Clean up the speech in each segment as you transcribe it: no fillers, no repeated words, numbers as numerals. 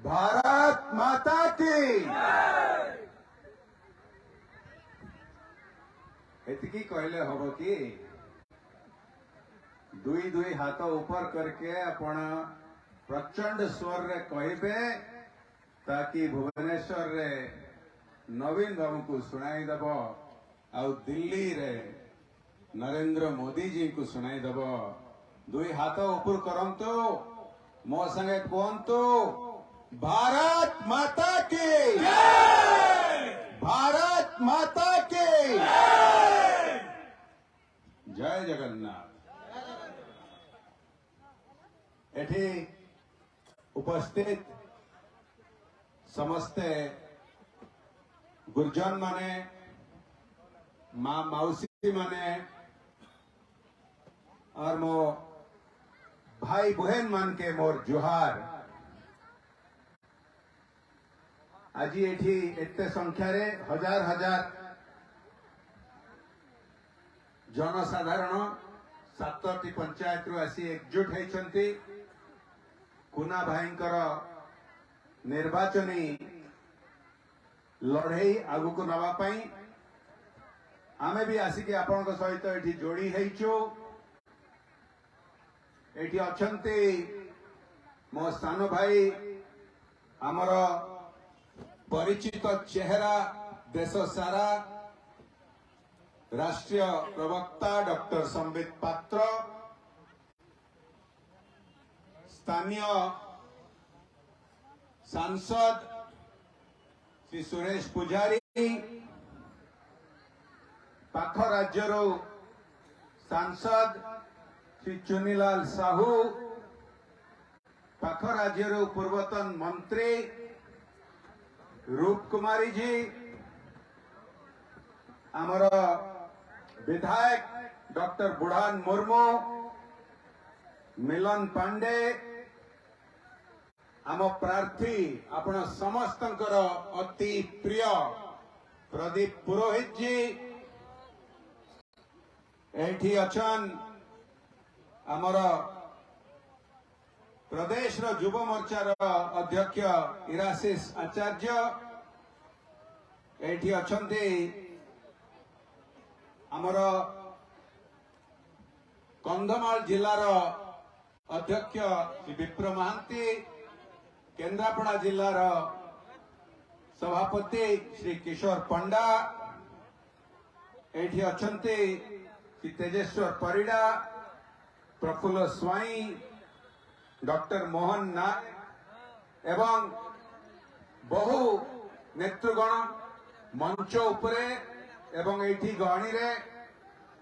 भारत माता की एतिकी कहले हम कि दुई दुई हाथ ऊपर करके आपण प्रचंड स्वर रे कहबे ताकि भुवनेश्वर रे नवीन बाबू को सुनाई दब आउ दिल्ली रे नरेंद्र मोदी जी को सुनाई दब। दुई हाथ ऊपर करंतु मो संगे कहंतु भारत माता की भारत माता की जय जगन्नाथ। एठी उपस्थित समस्ते गुर्जन माने माँ मौसी माने और मो भाई बहन मान के मोर जुहार। आज एठी एते संख्या रे हजार हजार जनसाधारण सातटी पंचायत रु आसी एकजुट होइछंती कुना भाईंकर निर्वाचनी लड़ई आगु को नवा पाई आमे भी आसिक आपनक सहित एठी जोड़ी हेइछु। एठी अछंती मो सान भाई आमर परिचित चेहरा देश सारा राष्ट्रीय प्रवक्ता डॉक्टर संबित पात्र, स्थानीय सांसद श्री सुरेश पुजारी, पाख राज्यर सांसद श्री चुनीलाल साहू, पाख राज्यर पूर्वतन मंत्री रूप कुमारी जी, आमर विधायक डॉक्टर बुढ़ान मुर्मू, मिलन पांडे, आम प्रार्थी आपण समस्तंकर अति प्रिय प्रदीप पुरोहित जी, एठी अछन आमर प्रदेश युव मोर्चार अध्यक्ष इराशिष आचार्य, एठी अछंती आमर कंधमाल जिलार अध्यक्ष श्री विप्र महांती, केन्द्रापड़ा जिलार सभापति श्री किशोर पंडा, एठी अछंती श्री तेजेश्वर परिडा, प्रफुल्ल स्वाई, डॉक्टर मोहन नायक एवं बहु नेतृगण मंच उपरे एवं एठी गहणी रे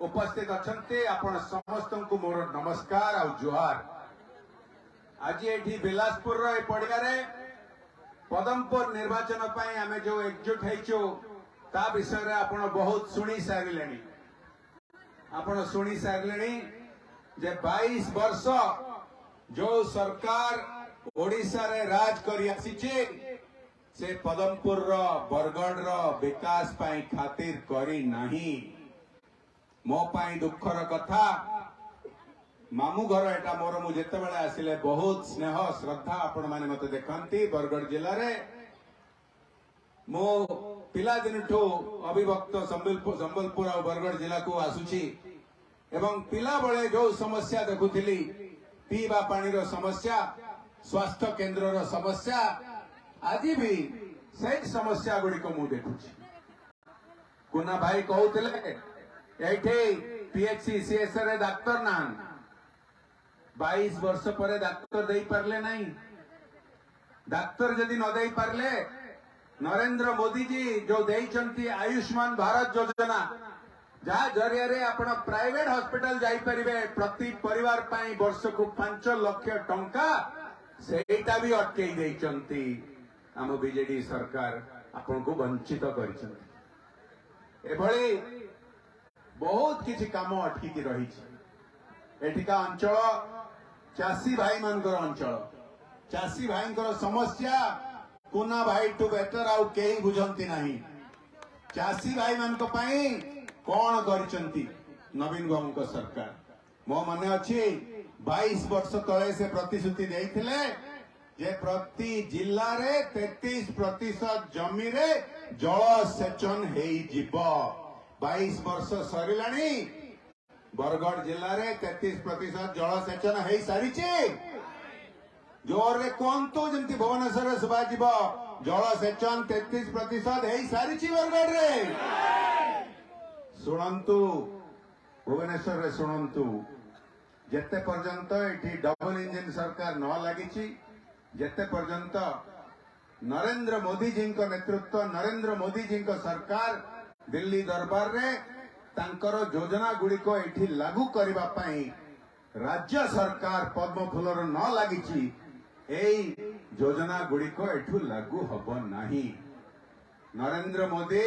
उपस्थित अछंती। आपण समस्त को मोर नमस्कार और जुहार। आज एठी बिलासपुर रो पड़िया रे पदमपुर निर्वाचन पाई आमे जो एकजुट हेचो ता विषय रे आपण बहुत सुनी सारिलेनी। आपण सुनी सारिलेनी जे 22 वर्ष जो सरकार ओडिशा रे राज करी आसीचे से पदमपुर रो बरगढ़ रो विकास पाई खातिर करी नहीं। मो पाई दुखर कथा मामू घर एटा मोर मु जेते बेले आसिले बहुत स्नेह श्रद्धा आपण माने मते देखंती। बरगढ़ जिल्ला रे मो पिला दिनठू अभिभक्त संबलपुर और बरगढ़ जिला को आसुची एवं पिला बळे जो समस्या देखुथिली पीवा पानी रो समस्या, स्वास्थ्य केंद्र रो समस्या, आज भी से समस्या गुड़ी को मु देखुची। कुना भाई कहूथिले एठी पीएचसी सीएस रे डाक्टर नान 22 वर्ष पर डाक्टर दे पारले नहीं। डाक्टर जदि न दे पारले नरेंद्र मोदी जी जो देइचंती आयुष्मान भारत योजना जहाँ जरिया रे आपण प्राइवेट हॉस्पिटल जाई परिबे प्रति परिवार पाई वर्ष को 5 लाख टंका सेटा भी अटके देइचंती आम बीजेडी सरकार आपण को वंचित करिसंती। एभली बहुत किछि काम अटकी रही एठिका अंचल चाषी भाई मानकर अंचल, चाषी भाई समस्या कुना भाई टू बेटर आउ केही बुझंती नहीं। चाषी भाई मान कौन करिसंती नवीन बाबू सरकार। मो मन अच्छी 22 वर्ष तले से प्रतिश्रुति देइथिले जे प्रति जिल्ला रे 33% जमी रे जल सेचन हेई जिवो 22 वर्ष सरिलाणी बरगढ़ जिल्ला रे 33% जल सेचन हेई सारिचे जोर रे कहतु जमती भुवनेश्वर शुभाजिब जल सेचन 33% हेई सारिची बरगढ़ रे शुणु भुवनेश्वर रे शुणु जेते पर्यंत एठी डबल इंजिन सरकार न लगी जेते पर्यंत नरेंद्र मोदी जी नेतृत्व नरेंद्र मोदी जी सरकार दिल्ली दरबार रे तांकर योजना गुड़िक एठी लागू करबा पई राज्य सरकार पद्म फूलर न लगी योजना गुड़िक एठू लागू हब नाही। नरेंद्र मोदी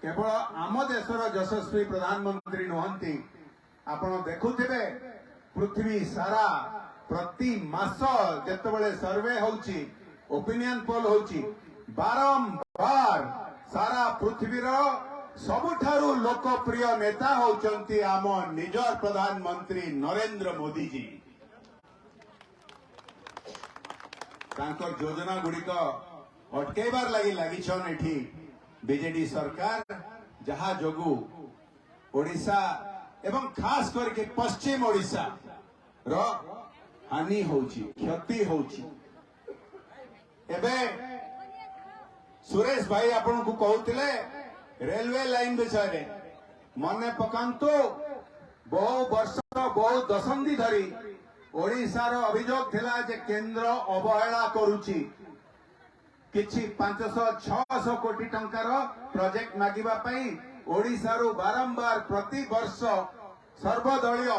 केवल आम देशर यशस्वी प्रधानमंत्री नुहंती आपण देखुथिबे पृथ्वी सारा प्रति मास जेतेबेले सर्वे होउची ओपिनियन पोल होउची बारंबार सारा पृथ्वीर सबुठारु लोकप्रिय नेता होउचंती आम निजर प्रधानमंत्री नरेंद्र मोदी जी तांकर योजना गुड़िक अटकेबार लगी एठी बीजेडी सरकार जहा जोगु ओडिशा एवं खास करके पश्चिम ओडिशा रो हानि होची क्षति होची। एबे सुरेश भाई आपण को कहउतिले रेलवे लाइन विषय मने पकांतु बहु वर्ष बहु दशंधि धरी ओडिशार अभियोग थिला जे केंद्र अवहेला करूची किछि 500-600 कोटी टंकार प्रोजेक्ट मागिबा पई ओडिशारू बारंबार प्रति वर्ष सर्वदलीय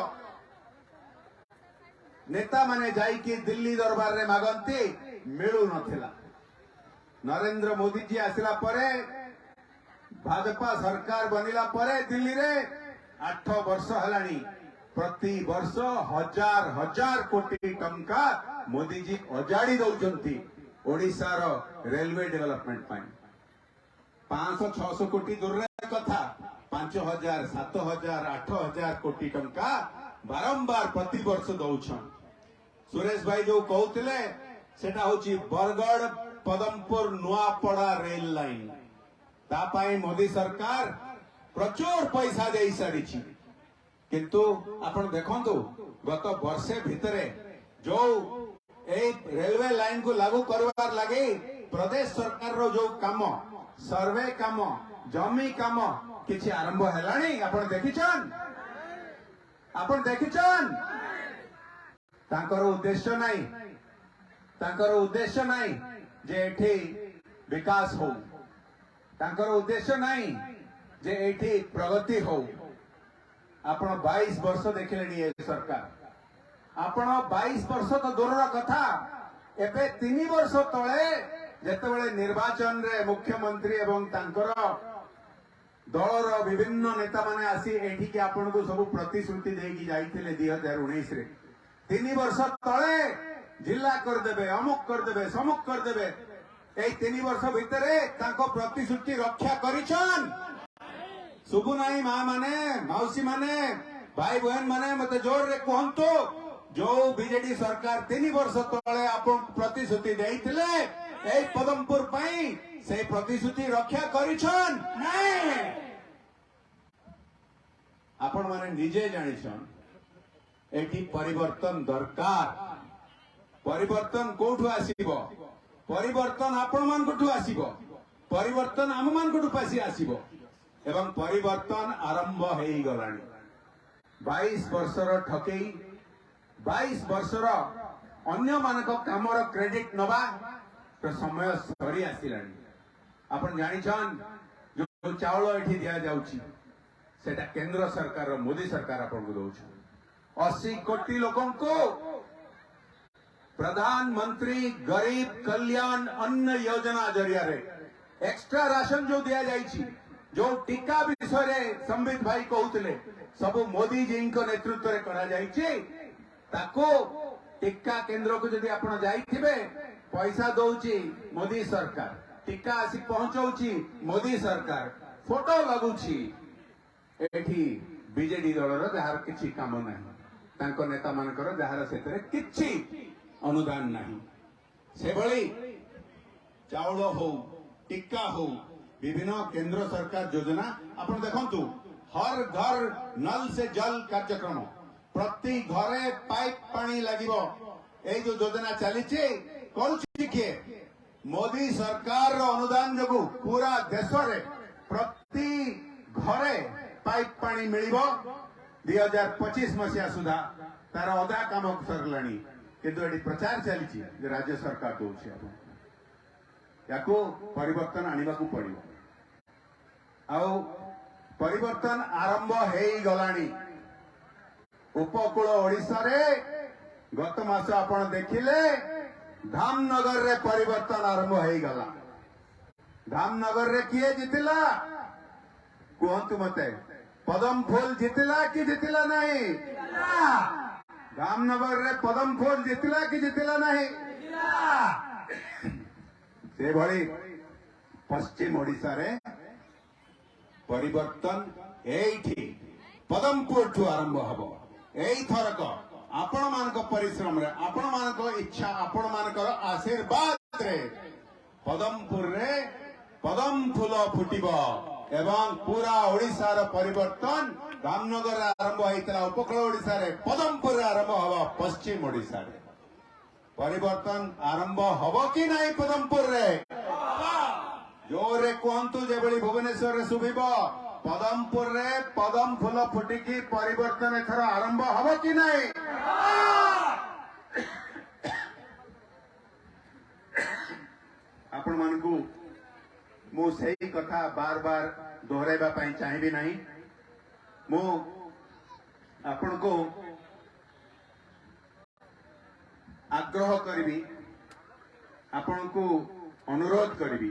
नेता माने जाइकी दिल्ली दरबार रे मागंती मिलू नथिला। नरेंद्र मोदी जी आसिला परे भाजपा सरकार बनिला परे दिल्ली रे 8 वर्ष हलानी प्रति वर्ष हजार हजार कोटी टंका मोदी जी अजाड़ी दौचंती ओडिशार रेलवे डेवलपमेंट पाई 500-600 कोटी दूर कथा 5000, 7000, 8000 कोटी टंका बारंबार प्रति वर्ष दौछन। सुरेश भाई जो कहते सेटा होची बरगढ़ पदमपुर नुआपड़ा रेल लाइन तापाई मोदी सरकार प्रचुर पैसा दे सारी किंतु आपण देखंतु गत वर्षे भितरे जो रेलवे लाइन को लागू करवार लगे प्रदेश सरकार रो जो काम सर्वे काम जमी काम किछि आरंभ हेलानी आपण देखिछन तांकर उद्देश्य नहीं जे एठी विकास हो तांकर उद्देश्य नहीं जे एठी प्रगति हो। आपण 22 वर्ष देखिलेनी ए सरकार आपण 22 वर्ष तो दूरर कथा एबे 3 वर्ष तळे जेतेबेले निर्वाचन रे मुख्यमंत्री एवं तांकर दलर विभिन्न नेता माने आसी एठी के आपण को सब प्रतिश्रुति देकी जाइथिले 2019 रे 3 वर्ष तळे जिला कर देबे अमुक कर देबे समुक कर देबे ए 3 वर्ष भितरे तांको प्रतिश्रुति रक्षा करिछन सुबु नाई मां माने मौसी माने भाई बहन माने मते जोर रे कहंतु जो बीजेडी सरकार 3 वर्ष तळे आपण प्रतिश्रुति देइथिले ए पदमपुर पई से प्रतिश्रुति रक्षा करिछन नहीं आपण माने निजे जानिछन एठी परिवर्तन दरकार परिवर्तन कोठु आसीबो परिवर्तन आपण मान कोठु आसीबो परिवर्तन आम मान कोठु पासी आसीबो एवं परिवर्तन आरंभ हेई गलानी 22 वर्षर ठकेई 22 वर्षर अन्य मानक कामर क्रेडिट नबा तो समय सरी आसिलानी आपण जानिछन जो चावल एठी दिया जाउची सेटा केंद्र सरकार मोदी सरकार आपण को दउछ 80 कोटी लोगों को प्रधानमंत्री गरीब कल्याण अन्न योजना जरिया रे एक्स्ट्रा राशन जो दिया जाइछि जो टीका विषय रे संबित भाई कहउतले सब मोदी जी को नेतृत्व रे करा जाइछि ताको टीका केंद्र को जदि आपण जाइथिबे पैसा दउछि मोदी सरकार टीका आसी पहुंचौछि मोदी सरकार फोटो लगुछि एठी बीजेडी दलर जहार किछि काम नाही तांको नेता मानकर जहार सेतरे किछि अनुदान नाही से भली चाउल हो टिक्का हो विभिन्न केंद्र सरकार योजना आपण देखंतु हर घर नल से जल कार्यक्रम प्रति घरे पाइप पानी लागिबो ए जो योजना चली किए मोदी सरकार रो अनुदान जो पूरा देश रे प्रति घरे पाइप पानी मिलिबो 2025 मसीहा सुधा तार अधा काम सरलाणी किंतु एटी प्रचार चली राज्य सरकार दौर याको परिवर्तन आने को पड़ो आउ परिवर्तन आरंभ हो गलानी उपकूल ओडिशा रे गत मास आपण देखिले धामनगर रे परिवर्तन आरंभ हो गला धामनगर रे किए जितिला कहतु मते पदम फूल जितिला कि जितिला नहीं धामनगर रे पदम फूल जितिला कि जितिला नहीं से भली पश्चिम ओडिशा रे परिवर्तन एठी पदमपुर ठू आरंभ हब एई थरक आपण मानक परिश्रम रे आपण मानक इच्छा आपण मानकर आशीर्वाद रे पदमपुर रे पदम फूल फुटिब एवं पूरा ओडिशा रो परिवर्तन धामनगर आरंभ होइतला उपकूल ओडिशा रे पदमपुर रे आरंभ हब पश्चिम ओडिशा रे परिवर्तन आरंभ हब कि नहीं पदमपुर रे जोरे कहतु जे भुवनेश्वर रे शुभिब पदमपुर रे पदम फूल फुटिकी परिवर्तन एथर आरंभ हब कि नहीं आपण मानकु मु सही कथा बार बार दोहराइबा पई चाहिबी नहीं मु आपण को आग्रह करिबी आपण को अनुरोध करिबी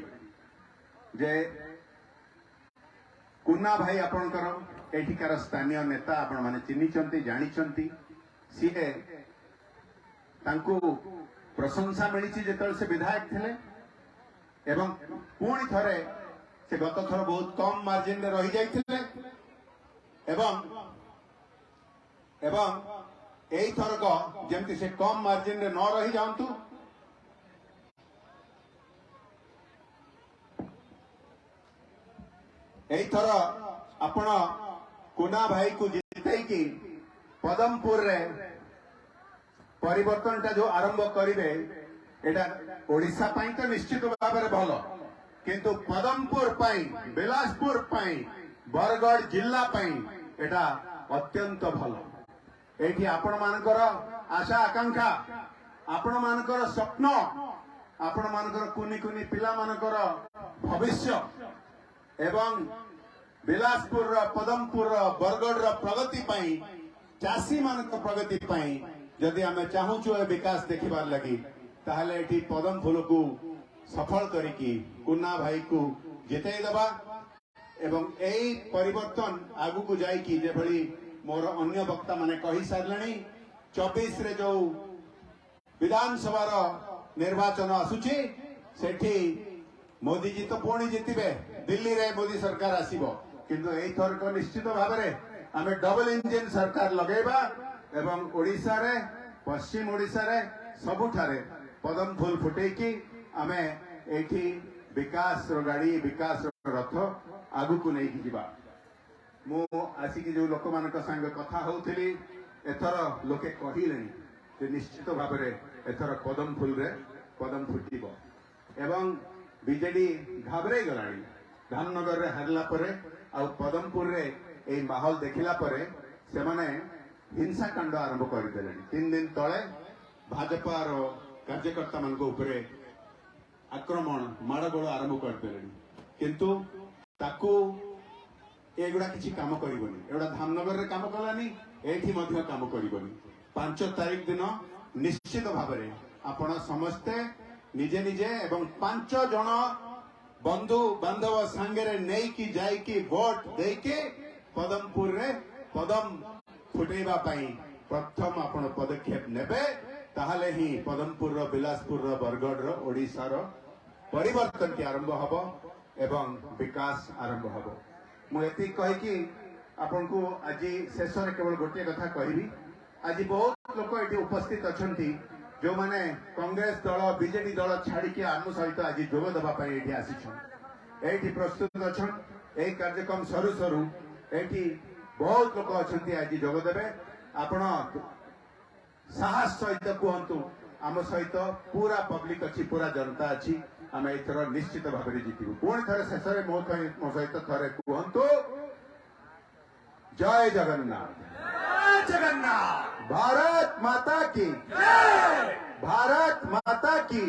जे कुन्ना भाई आपणकर एठिकार स्थानीय नेता आपण माने चिन्हिचंती जानिचंती सीए तांको प्रशंसा मिली जेतल से विधायक थिले एवं पुणी थरे से गत थर बहुत कम मार्जिन रे रही जाइथिले एवं एवं एई थरक जेमति से कम मार्जिन रे न रही जांतु एई थर आपण कुना भाई को जितई की पदमपुर रे परिवर्तन टा जो आरंभ करिवे एटा ओडिशा पाई तो निश्चित भाव में भल किंतु पदमपुर पाई बिलासपुर पाई बरगढ़ जिला पाई एटा अत्यंत भल एठी आपण मानकर आशा आकांक्षा आपण मानकर स्वप्न आपण मानकर कुनी कुनी पिला मानकर भविष्य एवं बिलासपुर पदमपुर बरगढ़ प्रगति पाई चाषी मान प्रगति पाई जदि आम चाहूचु विकास देखिबार लगी ताहले एठी पदम फूल को सफल करिकी कुन्ना भाई को जितई दबा एवं एई परिवर्तन आगु को जाइकी जे भली मोर अन्य वक्ता माने कहि सारलणी 24 रे जो विधानसभा निर्वाचन आसुची सेठी मोदी जी तो पुणी जितिबे दिल्ली रे मोदी सरकार आसीबो किंतु एई थरक निश्चित भाव में आमे डबल इंजिन सरकार लगेबा एवं ओडिशा रे पश्चिम ओडिशा रे सबुठारे पदम फूल फुटेकी आमे एठी विकास रो गाड़ी विकास रो रथ आगु को नहीं जीवा मु आसिकी जो लोक मान संग कथा होउथिली एथर लोके कहिलेनी जे निश्चित भाव में एथर पदम फूल रे पदम फुटिबो एवं बीजेडी घाबरे गलानी धामनगर रे हारला परे आ पदमपुर रे ए माहौल देखिला परे से माने हिंसा कांड आरंभ कर देले 3 दिन तळे भाजपा रो कार्यकर्ता मान को ऊपर आक्रमण माड़गोल आरंभ कर देले किंतु ताकू एगुडा किछि काम करिवनी एगुडा धामनगर रे काम कलानी एठी मध्य काम करिवनी 5 तारीख दिन निश्चित भाव में आपण समस्ते निजे निजे एवं 5 जन बंधु बांधव सांगे नहीं की जाए की वोट दे के पदमपुर रे पदम फुटेबा पाई प्रथम आपण पदक्षेप नेबे ताहले ही पदमपुर रो बिलासपुर रो बरगढ़ रो ओडिशा रो परिवर्तन की आरंभ हबो एवं विकास आरंभ हबो मु एति कहि कि आपण को आज शेष रे केवल गोटे कथा कहबी आज बहुत लोक एटी उपस्थित अछंती जो माने कांग्रेस दल बीजेपी दल छाड़ी आम सहित आज जोग देवा ये आसी प्रस्तुत अच्छा यही कार्यक्रम सरू सरू ये बहुत लोग अच्छा आज जोगदेवे आपण साहस सहित कहतु आम सहित पूरा पब्लिक अच्छी पूरा जनता अच्छी आम एथर निश्चित भाव में जीतू पुणी थे शेष मो सहित थे कहतु जय जगन्नाथ जगन्नाथ भारत माता की भारत माता की